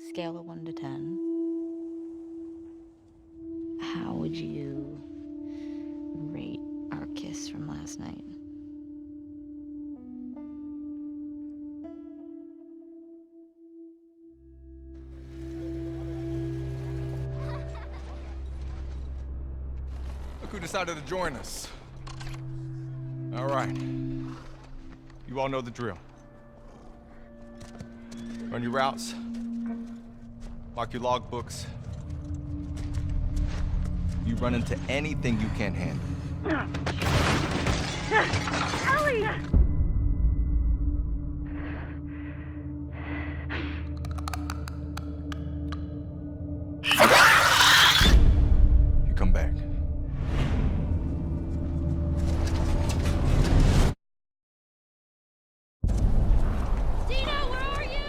Scale of 1 to 10. How would you rate our kiss from last night? Look who decided to join us. All right. You all know the drill. Run your routes. Mark your logbooks. You run into anything you can't handle. Ellie! You come back. Dina, where are you?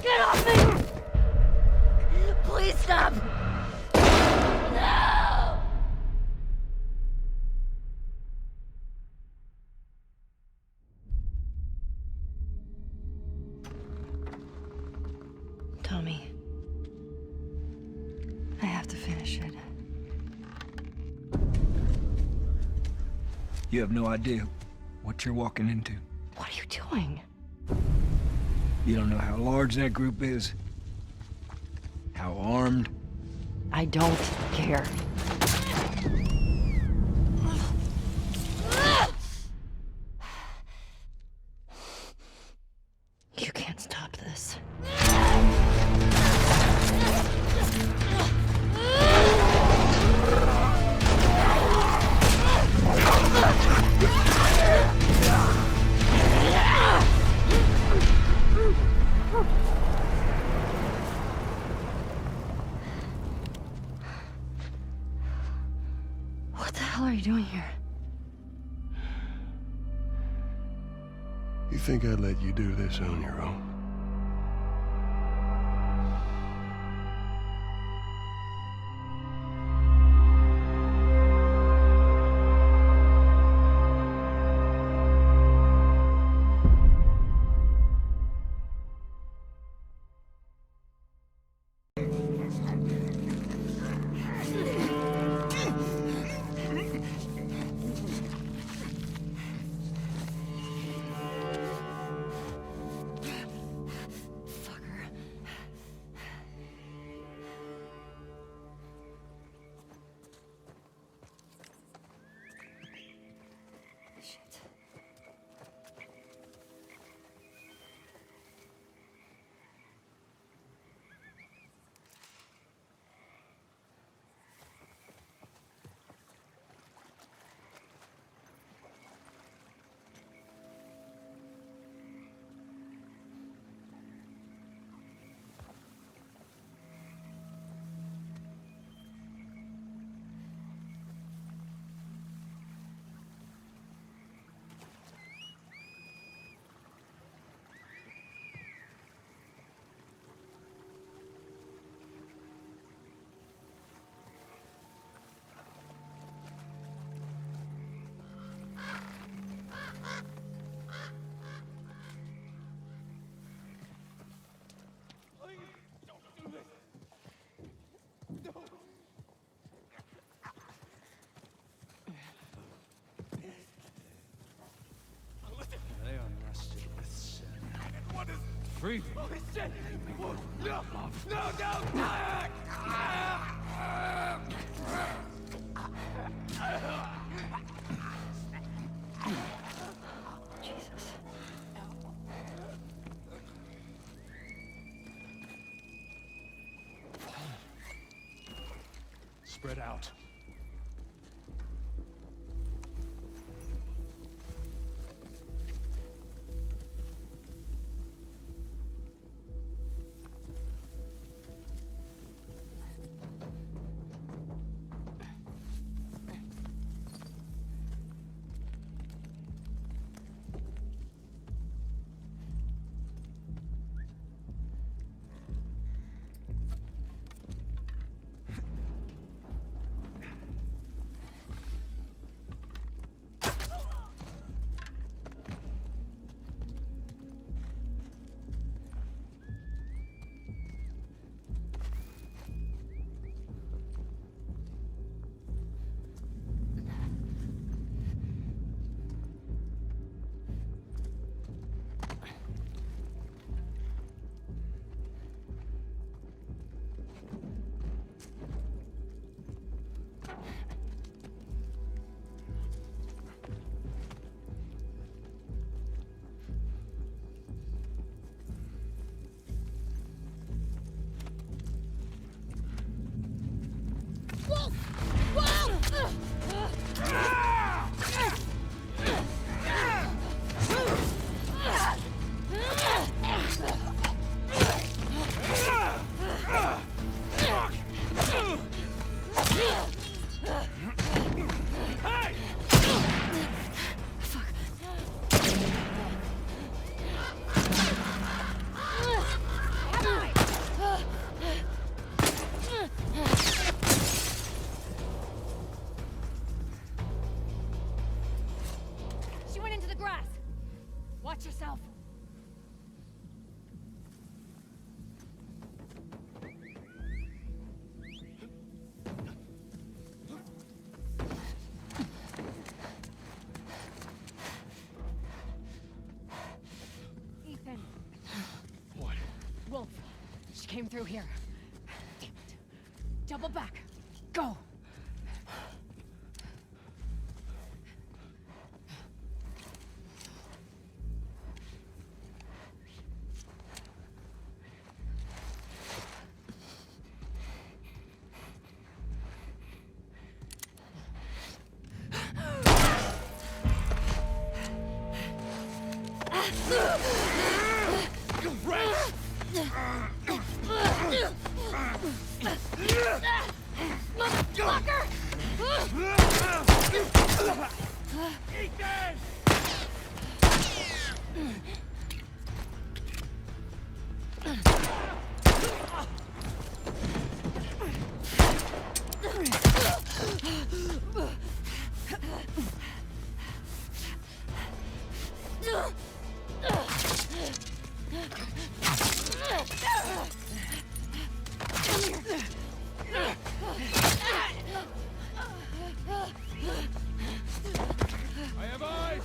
Get off me! Please stop! No! Tommy, I have to finish it. You have no idea what you're walking into. What are you doing? You don't know how large that group is, how armed. I don't care. You can't stop this. What the hell are you doing here? You think I'd let you do this on your own? They unrested with sin. Free them. Holy shit! Whoa, no! No, no! Jesus. Spread out. grass! Watch yourself! Ethan. What? Wolf. She came through here. Damn it. Double back. Go! I have eyes!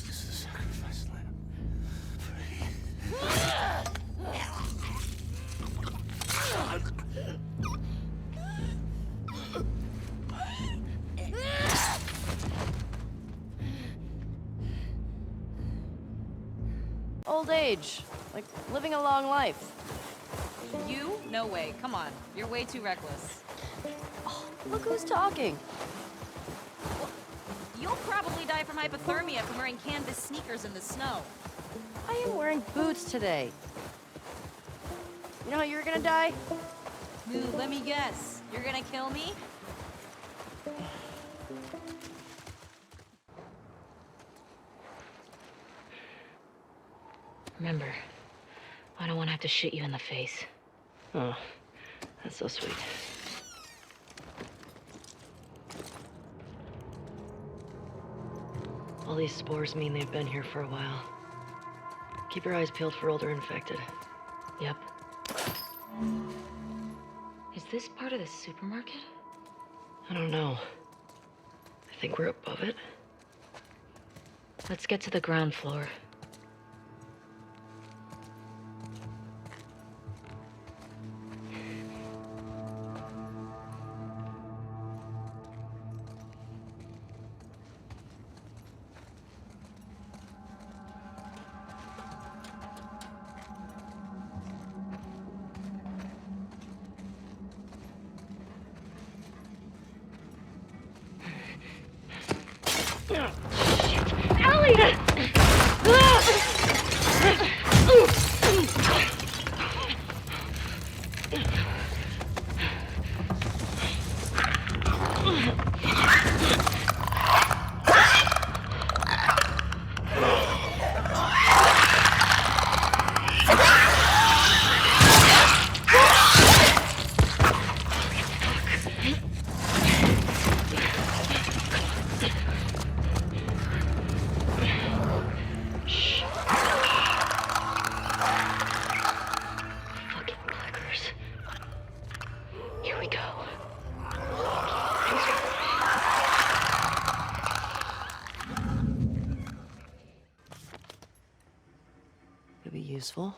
This is a sacrifice lamb. Old age. Like, living a long life. You? No way. Come on. You're way too reckless. Look who's talking. You'll probably die from hypothermia from wearing canvas sneakers in the snow. I am wearing boots today. You know how you're gonna die? Ooh, let me guess. You're gonna kill me? Remember, I don't want to have to shoot you in the face. Oh, that's so sweet. All these spores mean they've been here for a while. Keep your eyes peeled for older infected. Yep. Is this part of the supermarket? I don't know. I think we're above it. Let's get to the ground floor. Fucking clickers. Here we go. Could be useful.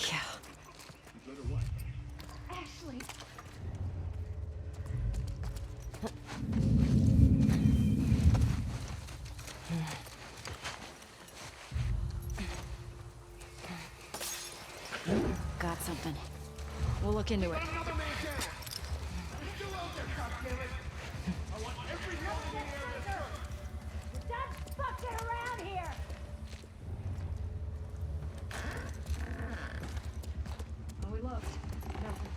Yeah. Ashley! Got something. We'll look into it. Oh, we looked. Nothing.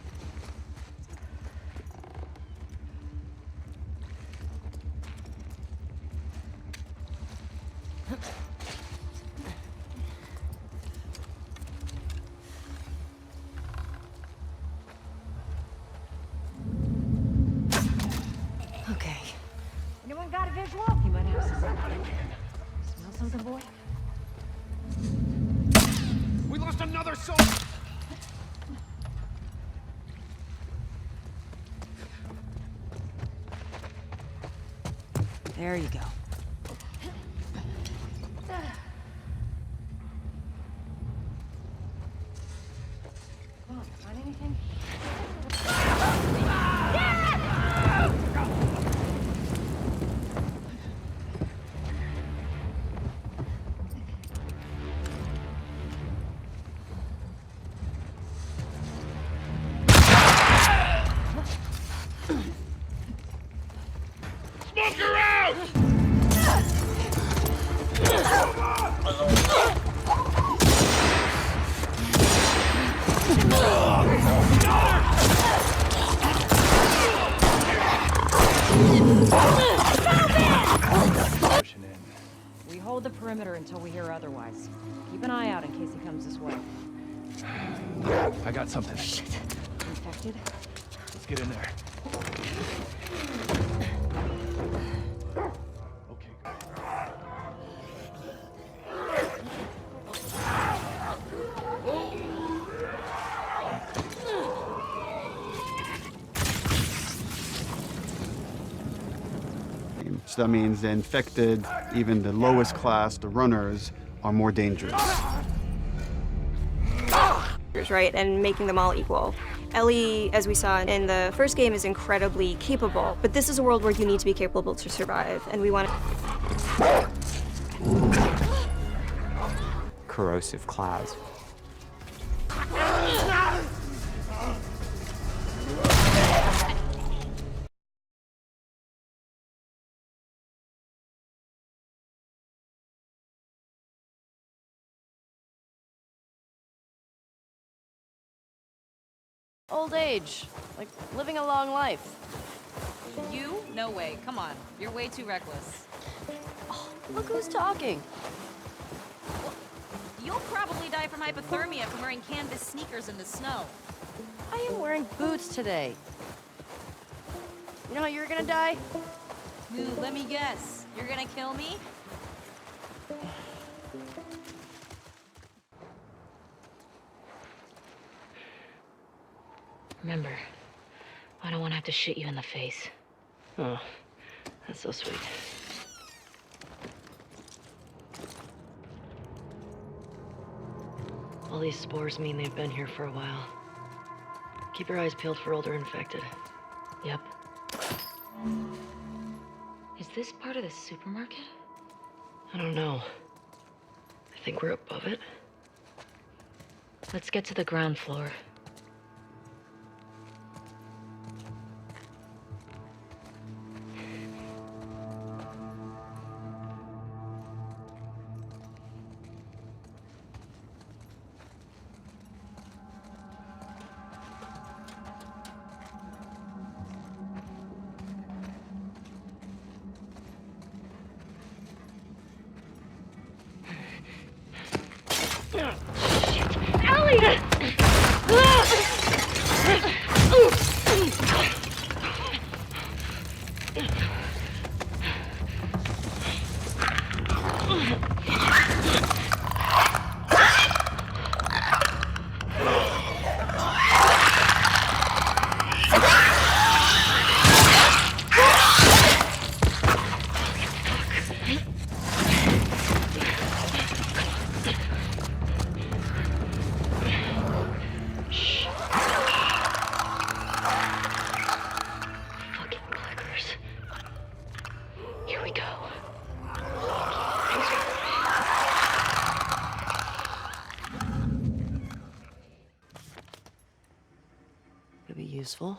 Okay. Anyone got a visual? He might have something. Smell something, boy? We lost another soldier! There you go. Come on, find anything? We hold the perimeter until we hear otherwise. Keep an eye out in case he comes this way. I got something. Infected? Let's get in there. Okay, good. So that means the infected, even the lowest class, the runners, are more dangerous. Right, and making them all equal. Ellie, as we saw in the first game, is incredibly capable, but this is a world where you need to be capable to survive, and we want corrosive clouds. Old age. Like living a long life. You? No way. Come on. You're way too reckless. Look who's talking. You'll probably die from hypothermia from wearing canvas sneakers in the snow. I am wearing boots today. You know how you're gonna die? Ooh, let me guess. You're gonna kill me? Remember, I don't want to have to shoot you in the face. Oh, that's so sweet. All these spores mean they've been here for a while. Keep your eyes peeled for older infected. Yep. Is this part of the supermarket? I don't know. I think we're above it. Let's get to the ground floor. Fucking clickers. Here we go. Could be useful.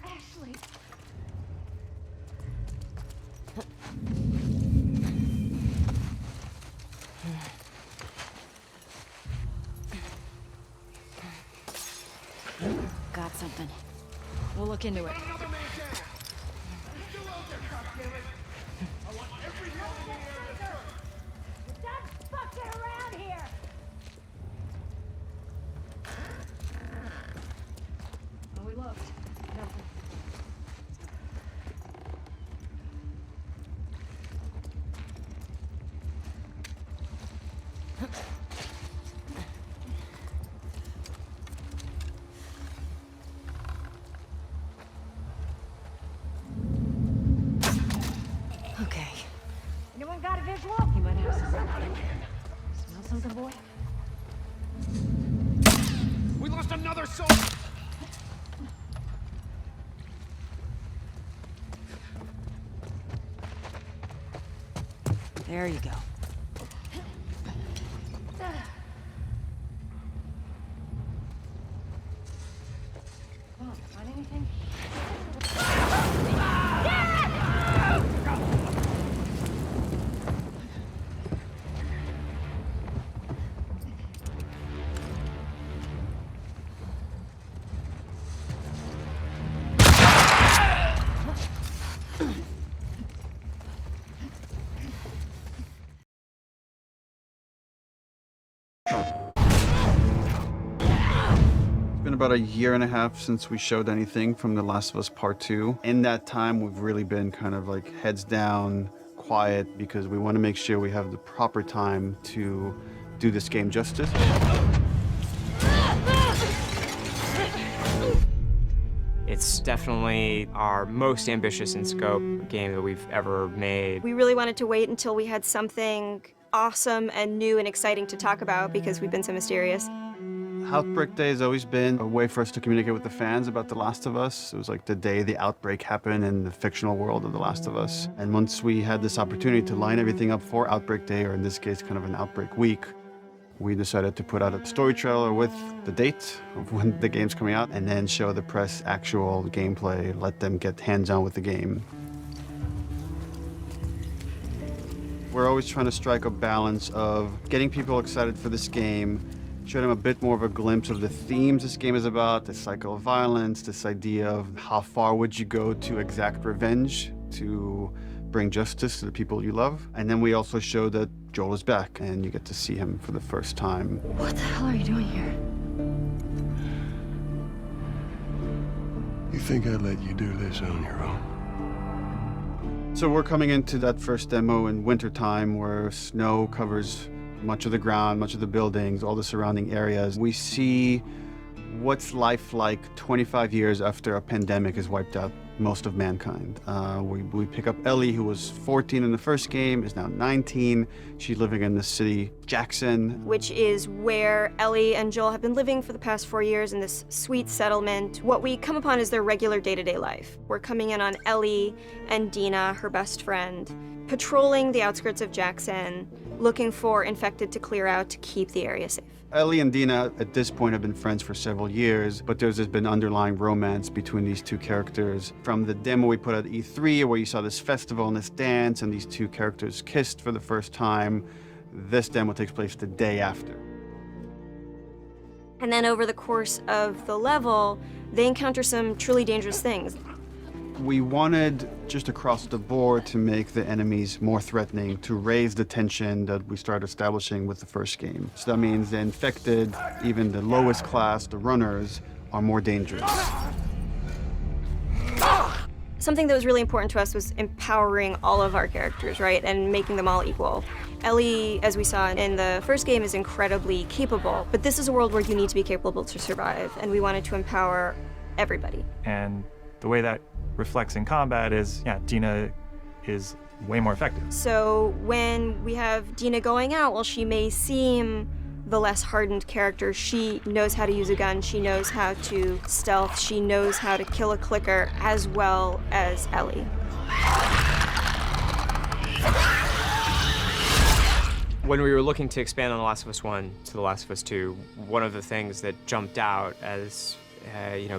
Ashley. Got something. We'll look into it. Stop fucking around here! Oh, we looked. Nothing. Okay. Anyone got a visual? You might have something. Smell something, boy? We lost another soldier! There you go. Come on, find anything? It's been about a year and a half since we showed anything from The Last of Us Part 2. In that time, we've really been kind of like heads down, quiet, because we want to make sure we have the proper time to do this game justice. It's definitely our most ambitious in scope game that we've ever made. We really wanted to wait until we had something awesome and new and exciting to talk about because we've been so mysterious. Outbreak Day has always been a way for us to communicate with the fans about The Last of Us. It was like the day the outbreak happened in the fictional world of The Last of Us. And once we had this opportunity to line everything up for Outbreak Day, or in this case, kind of an Outbreak Week, we decided to put out a story trailer with the date of when the game's coming out, and then show the press actual gameplay, let them get hands-on with the game. We're always trying to strike a balance of getting people excited for this game Showed him a bit more of a glimpse of the themes this game is about, the cycle of violence, this idea of how far would you go to exact revenge, to bring justice to the people you love. And then we also show that Joel is back, and you get to see him for the first time. What the hell are you doing here? You think I'd let you do this on your own? So we're coming into that first demo in wintertime where snow covers much of the ground, much of the buildings, all the surrounding areas. We see what's life like 25 years after a pandemic has wiped out most of mankind. We pick up Ellie, who was 14 in the first game, is now 19. She's living in the city, Jackson. Which is where Ellie and Joel have been living for the past 4 years in this sweet settlement. What we come upon is their regular day-to-day life. We're coming in on Ellie and Dina, her best friend, patrolling the outskirts of Jackson, looking for infected to clear out to keep the area safe. Ellie and Dina at this point have been friends for several years, but there's been underlying romance between these two characters. From the demo we put at E3, where you saw this festival and this dance, and these two characters kissed for the first time, this demo takes place the day after. And then over the course of the level, they encounter some truly dangerous things. We wanted, just across the board, to make the enemies more threatening, to raise the tension that we started establishing with the first game. So that means the infected, even the lowest class, the runners, are more dangerous. Something that was really important to us was empowering all of our characters, right, and making them all equal. Ellie, as we saw in the first game, is incredibly capable, but this is a world where you need to be capable to survive, and we wanted to empower everybody. And the way that reflects in combat is, yeah, Dina is way more effective. So when we have Dina going out, while she may seem the less hardened character, she knows how to use a gun, she knows how to stealth, she knows how to kill a clicker as well as Ellie. When we were looking to expand on The Last of Us 1 to The Last of Us 2, one of the things that jumped out as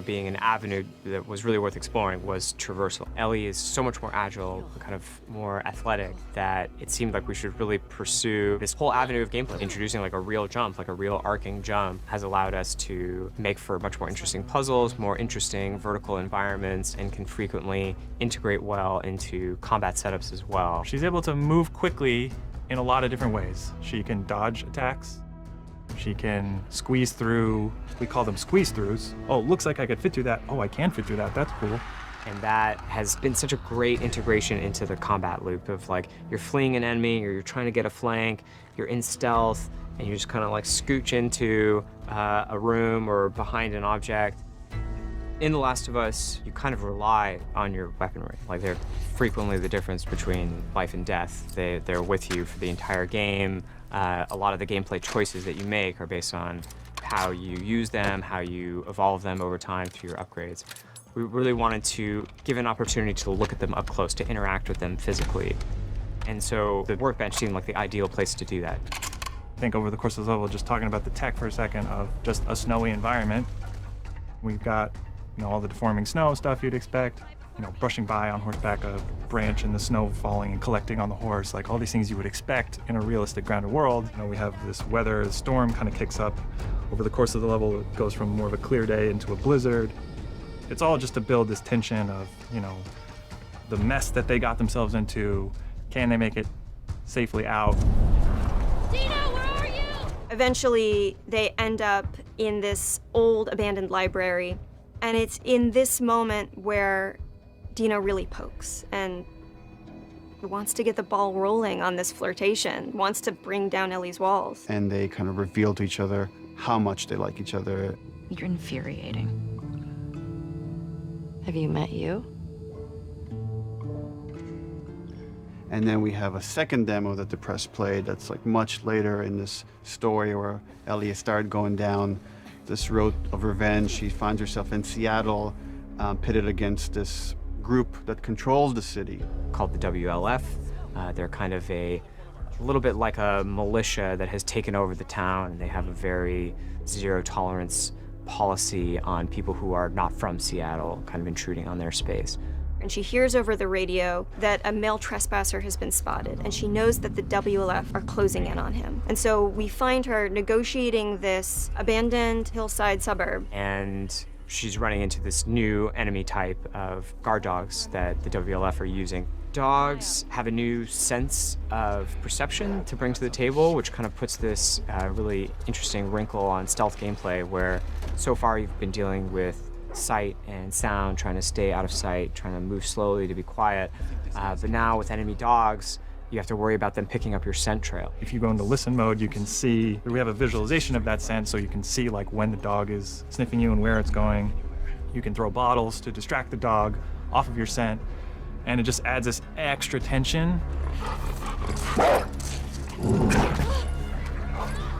being an avenue that was really worth exploring was traversal. Ellie is so much more agile, kind of more athletic, that it seemed like we should really pursue this whole avenue of gameplay. Introducing like a real jump, like a real arcing jump, has allowed us to make for much more interesting puzzles, more interesting vertical environments, and can frequently integrate well into combat setups as well. She's able to move quickly in a lot of different ways. She can dodge attacks. She can squeeze through, we call them squeeze throughs. Oh, looks like I could fit through that. Oh, I can fit through that, that's cool. And that has been such a great integration into the combat loop of like, you're fleeing an enemy, or you're trying to get a flank, you're in stealth, and you just kind of like scooch into a room or behind an object. In The Last of Us, you kind of rely on your weaponry. Like, they're frequently the difference between life and death. They're with you for the entire game. A lot of the gameplay choices that you make are based on how you use them, how you evolve them over time through your upgrades. We really wanted to give an opportunity to look at them up close, to interact with them physically. And so the workbench seemed like the ideal place to do that. I think over the course of the level, just talking about the tech for a second of just a snowy environment, we've got all the deforming snow stuff you'd expect, brushing by on horseback, a branch in the snow falling and collecting on the horse, like all these things you would expect in a realistic grounded world. We have this weather, the storm kind of kicks up. Over the course of the level, it goes from more of a clear day into a blizzard. It's all just to build this tension of, the mess that they got themselves into. Can they make it safely out? Dina, where are you? Eventually, they end up in this old abandoned library, and it's in this moment where Dina really pokes and wants to get the ball rolling on this flirtation, wants to bring down Ellie's walls. And they kind of reveal to each other how much they like each other. You're infuriating. Have you met you? And then we have a second demo that the press played that's like much later in this story, where Ellie started going down this road of revenge. She finds herself in Seattle, pitted against this group that controls the city. Called the WLF. They're kind of a little bit like a militia that has taken over the town, and they have a very zero tolerance policy on people who are not from Seattle, kind of intruding on their space. and she hears over the radio that a male trespasser has been spotted, and she knows that the WLF are closing in on him. And so we find her negotiating this abandoned hillside suburb. And she's running into this new enemy type of guard dogs that the WLF are using. Dogs have a new sense of perception to bring to the table, which kind of puts this really interesting wrinkle on stealth gameplay, where so far you've been dealing with sight and sound, trying to stay out of sight, trying to move slowly to be quiet. But now with enemy dogs, you have to worry about them picking up your scent trail. If you go into listen mode, you can see, we have a visualization of that scent, so you can see like when the dog is sniffing you and where it's going. You can throw bottles to distract the dog off of your scent, and it just adds this extra tension.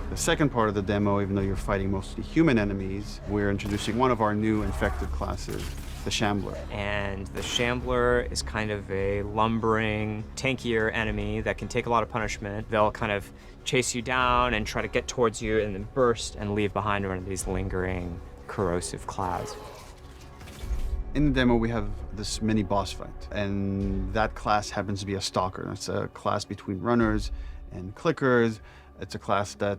The second part of the demo, even though you're fighting mostly human enemies, we're introducing one of our new infected classes, the Shambler. And the Shambler is kind of a lumbering, tankier enemy that can take a lot of punishment. They'll kind of chase you down and try to get towards you and then burst and leave behind one of these lingering, corrosive clouds. In the demo, we have this mini boss fight, and that class happens to be a stalker. It's a class between runners and clickers. It's a class that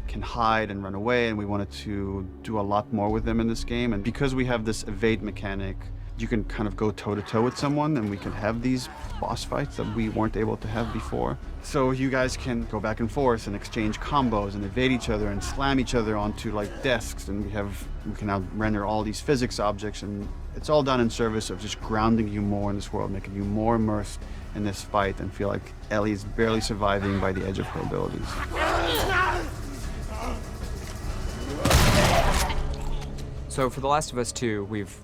can hide and run away, and we wanted to do a lot more with them in this game. And because we have this evade mechanic, you can kind of go toe-to-toe with someone, and we can have these boss fights that we weren't able to have before. So you guys can go back and forth and exchange combos and evade each other and slam each other onto like desks, and we can now render all these physics objects, and it's all done in service of just grounding you more in this world, making you more immersed in this fight and feel like Ellie is barely surviving by the edge of her abilities. So for The Last of Us 2, we've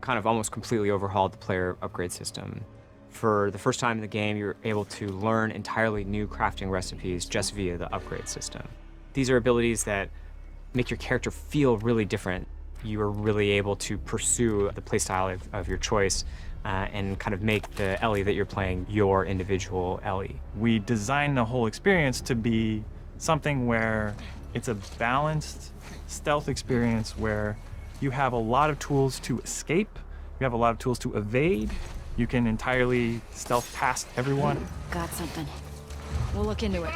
kind of almost completely overhauled the player upgrade system. For the first time in the game, you're able to learn entirely new crafting recipes just via the upgrade system. These are abilities that make your character feel really different. You are really able to pursue the playstyle of your choice and kind of make the Ellie that you're playing your individual Ellie. We designed the whole experience to be something where it's a balanced stealth experience where you have a lot of tools to escape, you have a lot of tools to evade, you can entirely stealth past everyone. Got something. We'll look into it.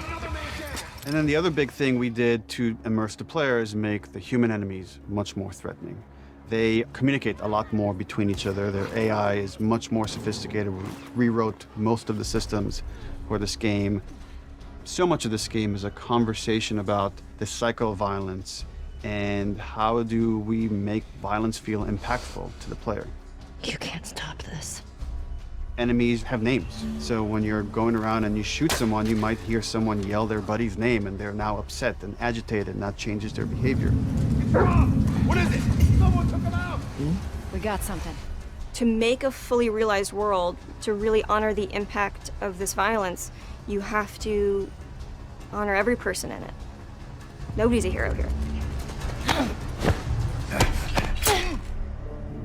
And then the other big thing we did to immerse the player is make the human enemies much more threatening. They communicate a lot more between each other. Their AI is much more sophisticated. We rewrote most of the systems for this game. So much of this game is a conversation about the cycle of violence and how do we make violence feel impactful to the player. You can't stop this. Enemies have names. So when you're going around and you shoot someone, you might hear someone yell their buddy's name and they're now upset and agitated, and that changes their behavior. What is it? Someone took him out! We got something. To make a fully realized world, to really honor the impact of this violence, you have to honor every person in it. Nobody's a hero here.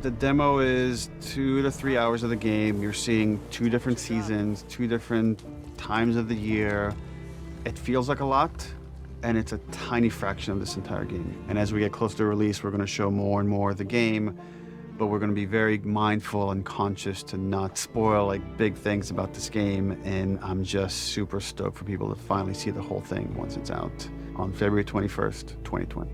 The demo is 2 to 3 hours of the game. You're seeing 2 different seasons, 2 different times of the year. It feels like a lot, and it's a tiny fraction of this entire game. And as we get closer to release, we're going to show more and more of the game, but we're going to be very mindful and conscious to not spoil like big things about this game. And I'm just super stoked for people to finally see the whole thing once it's out on February 21st, 2020.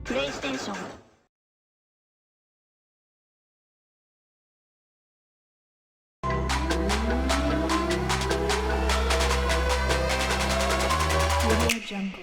PlayStation. Audio Jungle.